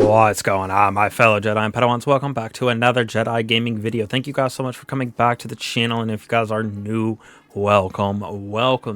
What's going on, my fellow Jedi and Padawans? Welcome back to another Jedi gaming video. Thank you guys so much for coming back to the channel, and if you guys are new, welcome.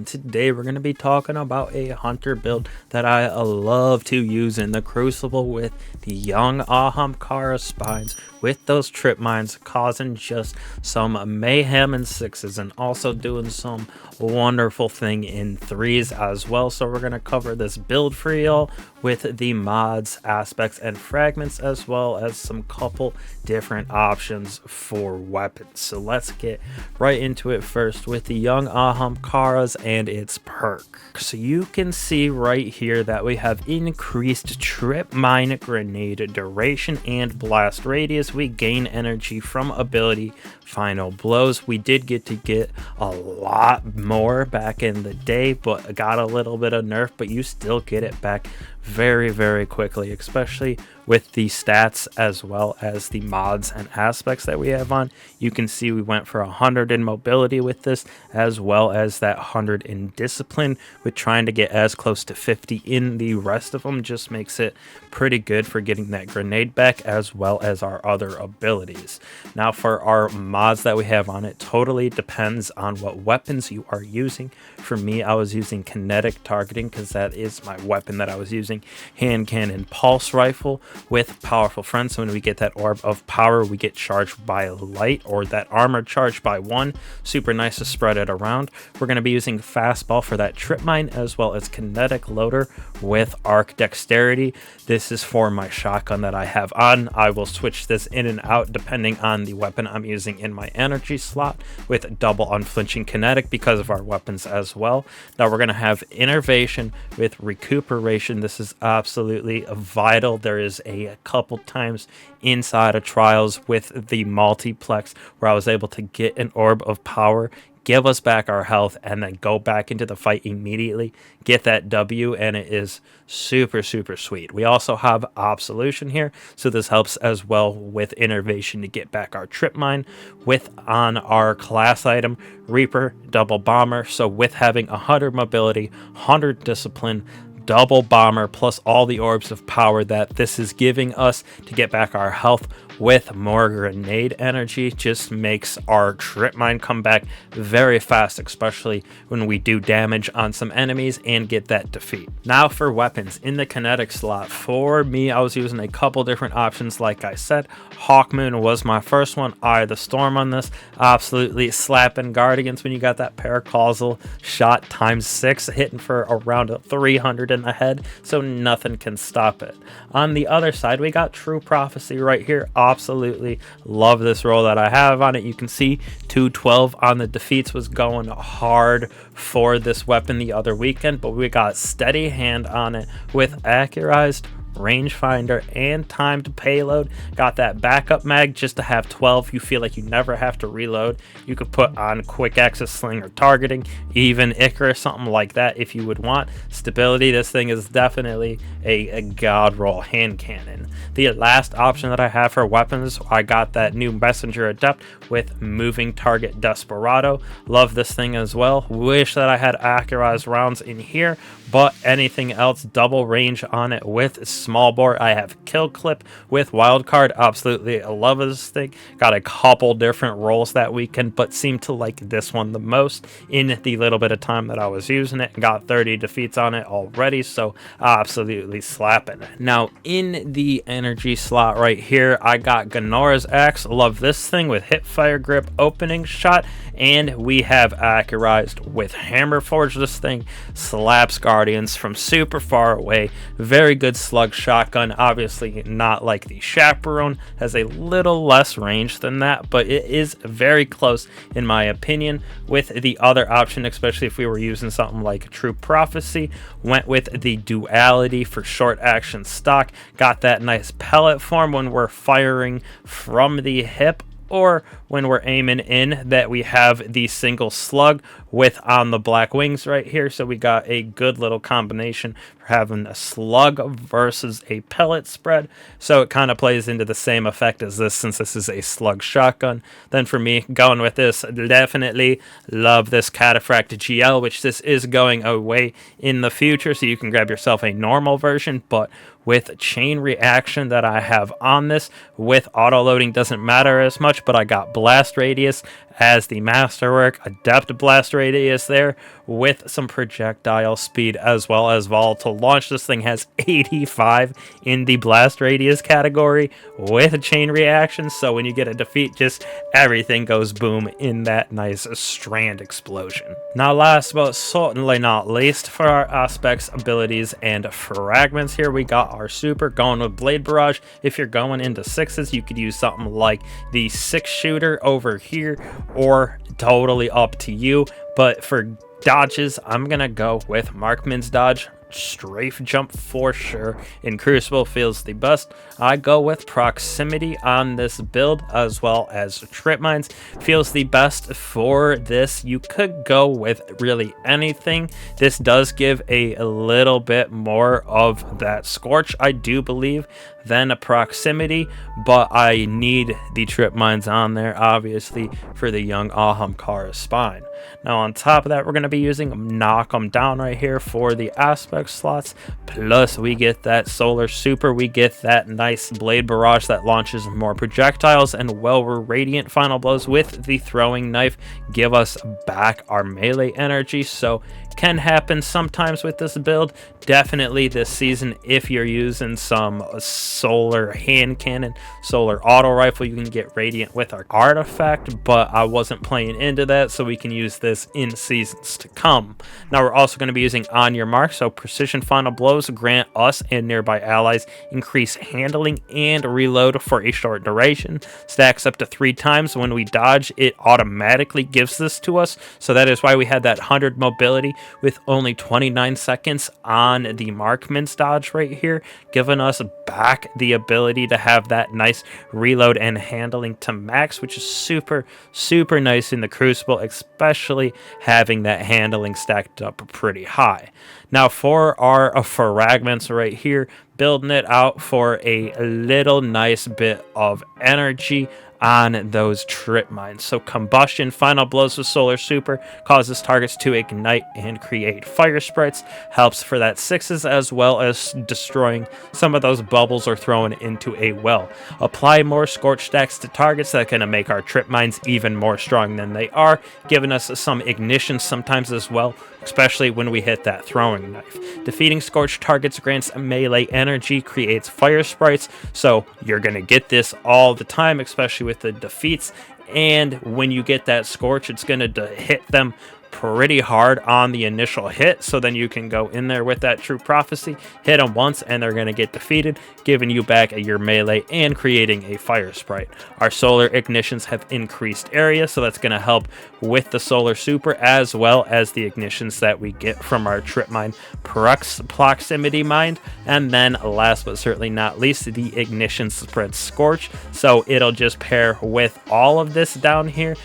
Today we're going to be talking about a hunter build that I love to use in the crucible with the young Ahamkara spines, with those Tripmines, causing just some mayhem in 6s and also doing some wonderful thing in 3s as well. So we're going to cover this build for y'all with the mods, aspects, and fragments, as well as some couple different options for weapons. So let's get right into it first with the young Ahamkaras and its perk. So you can see right here that we have increased Tripmine grenade duration and blast radius. We gain energy from ability final blows. We did get a lot more back in the day, but got a little bit of nerf, but you still get it back very quickly, especially with the stats as well as the mods and aspects that we have on. You can see we went for 100 in mobility with this, as well as that 100 in discipline, with trying to get as close to 50 in the rest of them. Just makes it pretty good for getting that grenade back, as well as our other abilities. Now for our mods that we have on it, totally depends on what weapons you are using. For me, I was using kinetic targeting because that is my weapon that I was using. Hand cannon pulse rifle with powerful friends. So when we get that orb of power, we get charged by light, or that armor charged by 1. Super nice to spread it around. We're going to be using fastball for that Tripmine, as well as kinetic loader with arc dexterity. This is for my shotgun that I have on. I will switch this in and out depending on the weapon I'm using in my energy slot, with double unflinching kinetic because of our weapons as well. Now we're going to have innervation with recuperation. This is absolutely vital. There is a couple times inside of trials with the multiplex where I was able to get an orb of power, give us back our health, and then go back into the fight immediately, get that W, and it is super sweet. We also have absolution here, so this helps as well with innervation to get back our Tripmine. With on our class item Reaper double bomber, so with having 100 mobility, 100 discipline, double bomber, plus all the orbs of power that this is giving us to get back our health with more grenade energy, just makes our Tripmine come back very fast, especially when we do damage on some enemies and get that defeat. Now for weapons in the kinetic slot, for me, I was using a couple different options. Like I said, Hawkmoon was my first one. Eye of the Storm on this, absolutely slapping Guardians when you got that paracausal shot ×6 hitting for around 300 in the head, so nothing can stop it. On the other side, we got True Prophecy right here. Absolutely love this roll that I have on it. You can see 212 on the defeats was going hard for this weapon the other weekend, but we got steady hand on it with accurized rangefinder and timed payload. Got that backup mag just to have 12. You feel like you never have to reload. You could put on quick access sling or targeting, even Icarus, something like that if you would want. Stability, this thing is definitely a god roll. Hand cannon, the last option that I have for weapons, I got that new messenger adept with moving target desperado. Love this thing as well. Wish that I had accurized rounds in here, but anything else, double range on it with small bore. I have kill clip with wildcard. Absolutely love this thing. Got a couple different rolls that weekend, but seemed to like this one the most in the little bit of time that I was using it. Got 30 defeats on it already, so absolutely slapping. Now in the energy slot right here, I got Ganora's axe. Love this thing with hipfire grip, opening shot, and we have accurized with hammer forge. This thing slaps Guardians from super far away. Very good slug shotgun. Obviously not like the Chaperone, has a little less range than that, but it is very close in my opinion. With the other option, especially if we were using something like True Prophecy, went with the duality for short action stock. Got that nice pellet form when we're firing from the hip, or when we're aiming in that we have the single slug with on the black wings right here. So we got a good little combination for having a slug versus a pellet spread. So it kind of plays into the same effect as this, since this is a slug shotgun. Then for me, going with this, definitely love this Cataphract GL, which this is going away in the future, so you can grab yourself a normal version, but with chain reaction that I have on this, with auto loading doesn't matter as much, but I got blast radius as the masterwork, adept blast radius there, with some projectile speed as well as volatile launch. This thing has 85 in the blast radius category with a chain reaction, so when you get a defeat, just everything goes boom in that nice strand explosion. Now last but certainly not least, for our aspects, abilities, and fragments, here we got our super, going with Blade Barrage. If you're going into 6s, you could use something like the 6-shooter over here, or totally up to you. But for dodges, I'm gonna go with Marksman's Dodge. Strafe jump for sure in Crucible feels the best. I go with proximity on this build, as well as Tripmines feels the best for this. You could go with really anything. This does give a little bit more of that Scorch, I do believe, than a proximity, but I need the Tripmines on there, obviously, for the young Ahamkara spine. Now on top of that, we're going to be using Knock 'em Down right here for the aspect slots, plus we get that solar super, we get that nice blade barrage that launches more projectiles, and well, we're radiant final blows with the throwing knife give us back our melee energy. So can happen sometimes with this build, definitely this season. If you're using some solar hand cannon, solar auto rifle, you can get radiant with our artifact, but I wasn't playing into that, so we can use this in seasons to come. Now we're also going to be using On Your Mark, so precision final blows grant us and nearby allies increased handling and reload for a short duration. Stacks up to 3 times. When we dodge, it automatically gives this to us, so that is why we had that 100 mobility with only 29 seconds on the Marksman's Dodge right here, giving us back the ability to have that nice reload and handling to max, which is super nice in the Crucible, especially having that handling stacked up pretty high. Now for our fragments right here, building it out for a little nice bit of energy on those trip mines. So combustion final blows with solar super causes targets to ignite and create fire sprites, helps for that 6s, as well as destroying some of those bubbles or throwing into a well. Apply more scorch stacks to targets, that can make our trip mines even more strong than they are, giving us some ignition sometimes as well, especially when we hit that throwing knife. Defeating scorch targets grants melee energy, creates fire sprites, so you're gonna get this all the time, especially with the defeats. And when you get that scorch, it's gonna hit them pretty hard on the initial hit, so then you can go in there with that true prophecy, hit them once, and they're going to get defeated, giving you back your melee and creating a fire sprite. Our solar ignitions have increased area, so that's going to help with the solar super, as well as the ignitions that we get from our Tripmine proximity mine. And then last but certainly not least, the ignition spread Scorch, so it'll just pair with all of this down here,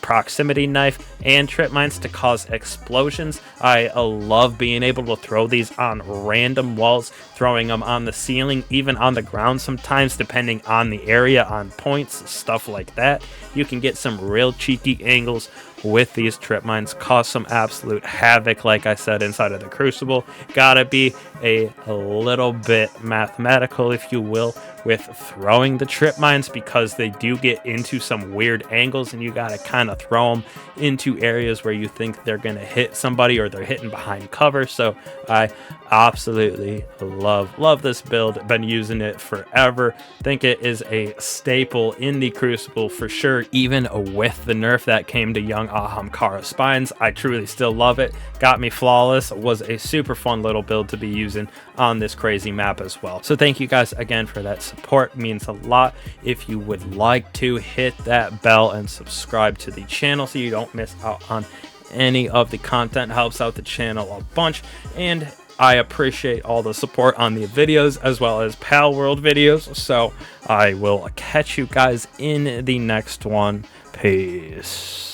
proximity knife and trip mines, to cause explosions. I love being able to throw these on random walls, throwing them on the ceiling, even on the ground sometimes, depending on the area, on points, stuff like that. You can get some real cheeky angles with these trip mines, cause some absolute havoc, like I said, inside of the Crucible. Gotta be a little bit mathematical, if you will, with throwing the trip mines, because they do get into some weird angles, and you gotta kind of throw them into areas where you think they're gonna hit somebody, or they're hitting behind cover. So I absolutely love this build. Been using it forever. Think it is a staple in the Crucible for sure, even with the nerf that came to young Ahamkara spines. I truly still love it. Got me flawless. Was a super fun little build to be using on this crazy map as well. So thank you guys again for that support. It means a lot. If you would like to, hit that bell and subscribe to the channel so you don't miss out on any of the content. Helps out the channel a bunch, and I appreciate all the support on the videos as well as Pal World videos. So I will catch you guys in the next one. Peace.